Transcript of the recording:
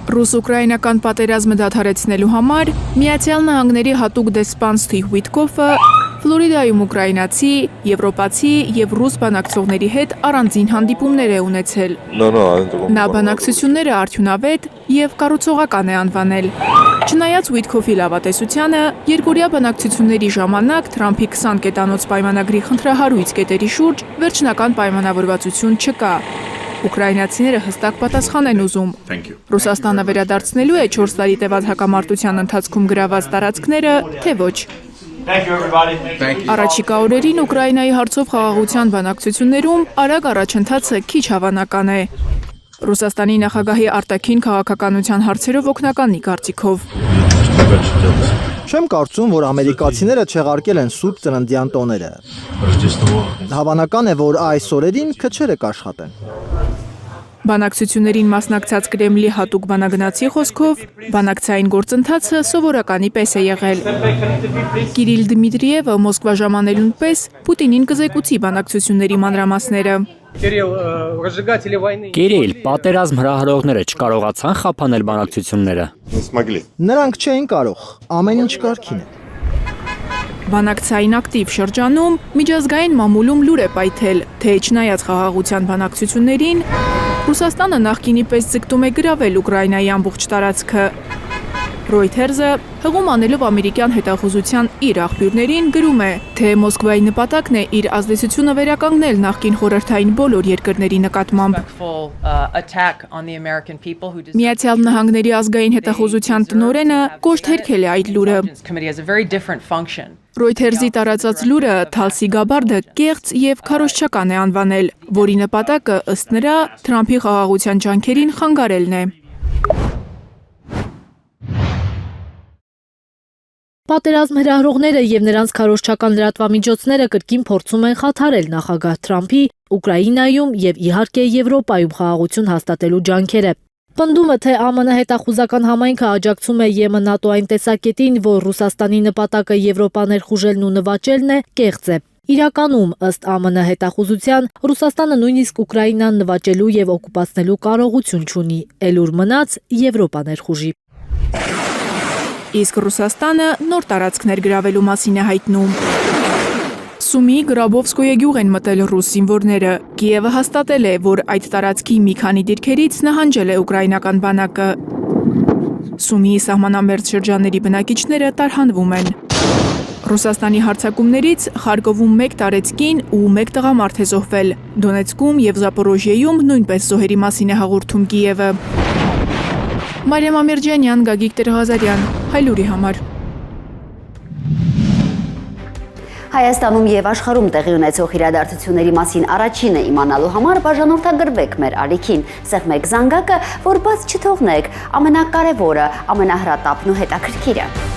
Ռուս-ուկրաինական պատերազմը դադարեցնելու համար Միացյալ Նահանգների հատուկ դեսպան Սթիվ Ուիթկոֆը Ֆլորիդայում ուկրաինացի, եվրոպացի եւ ռուս բանակցողների հետ առանձին հանդիպումներ է ունեցել։ Նա բանակցությունները արդյունավետ եւ կառուցողական է անվանել։ Չնայած Ուիթկոֆի լավատեսությանը, երկօրյա բանակցությունների ժամանակ Թրամփի 20 կետանոց պայմանագրի խնդրահարույց կետերի շուրջ վերջնական պայմանավորվածություն չկա։ Ուկրաինացիները հստակ պատասխան են ուզում։ Ռուսաստանը վերադարձնելու է 4 տարի տևած հակամարտության ընթացքում գրաված տարածքները, թե ոչ։ Առաջիկա օրերին Ուկրաինայի հարցով խաղաղության բանակցություններում արագ առաջընթացը քիչ հավանական է։ Ռուսաստանի նախագահի արտաքին քաղաքականության հարցերով օգնականի կարծիքով։ Չեմ կարծում, որ ամերիկացիները չեղարկել են սուրբ ծննդյան տոները։ Հավանական է, որ այս օրերին քչերը կաշխատեն։ Բանակցություններին մասնակցած Կրեմլի հատուկ բանագնացի խոսքով, բանակցային գործընթացը սովորականի պես է եղել։ Կիրիլ Դմիտրիևը Մոսկվա ժամանելուն պես Պուտինին կզեկուցի բանակցությունների մանրամասները։ Կիրիլ, պատերազմ հրահրողները չկարողացան խափանել բանակցությունները։ Նրանք չէին կարող, ամեն ինչ կարգին է։ Բանակցային ակտիվ շրջանում միջազգային մամուլում լուր է պայթել, թե չնայած խաղաղության բանակցություններին, Ռուսաստանը նախկինի պես ձգտում է գրավել Ուկրաինայի ամբողջ տարածքը։ Ռոյթերզը, հղում անելով ամերիկյան հետախուզության իր աղբյուրներին, գրում է, թե Մոսկվայի նպատակն է իր ազդեցությունը վերականգնել նախկին խորհրդային բոլոր երկրների նկատմամբ։ Միացյալ Նահանգների ազգային հետախուզության տնօրենը կոշտ հերքել է այդ լուրը։ Ռոյթերզի տարածած լուրը Թալսի Գաբարդը կեղծ եւ քարոզչական է անվանել, որի նպատակը ըստ նրա Թրամփի խաղաղության ջանքերին խանգարելն է։ Պատերազմ հրահրողները եւ նրանց քարոզչական լրատվամիջոցները կրկին փորձում են խաթարել նախագահ Թրամփի Ուկրաինայում եւ իհարկե Եվրոպայում խաղաղություն հաստատելու ջանքերը։ Պնդումը, թե ԱՄՆ հետախուզական համայնքը աջակցում է ԵՄ-ՆԱՏՕ այն տեսակետին, որ Ռուսաստանի նպատակը Եվրոպա ներխուժելն ու նվաճելն է, կեղծ է։ Իրականում, ըստ ԱՄՆ հետախուզության, Ռուսաստանը նույնիսկ Ուկրաինան նվաճելու եւ օկուպացնելու կարողություն չունի, ելուր մնաց Եվրոպա ներխուժի։ Իսկ Ռուսաստանը նոր տարածքներ գրավելու մասին է հայտնում։ Սումի Գրաբովսկոյե գյուղ են մտել ռուս զինվորները։ Կիևը հաստատել է, որ այդ տարածքի մի քանի դիրքերից նահանջել է ուկրաինական բանակը։ Սումիի սահմանամերձ շրջանների բնակիչները տարհանվում են։ Ռուսաստանի հարձակումներից Խարկովում 1 տարեցկին ու 1 տղամարդ է զոհվել։ Դոնեցկում եւ Զապորոժիեում նույնպես զոհերի մասին է հաղորդում Կիևը։ Մարիամ Ամիրջանյան, Գագիկ Տեր-Ղազարյան, Հայլուրի համար։ Հայաստանում եւ աշխարհում տեղի ունեցող իրադարձությունների մասին առաջինը իմանալու համար բաժանորդագրվեք մեր ալիքին, սեղմեք զանգակը, որ բաց չթողնեք ամենակարևորը, ամենահրատապն ու հետաքրքիրը։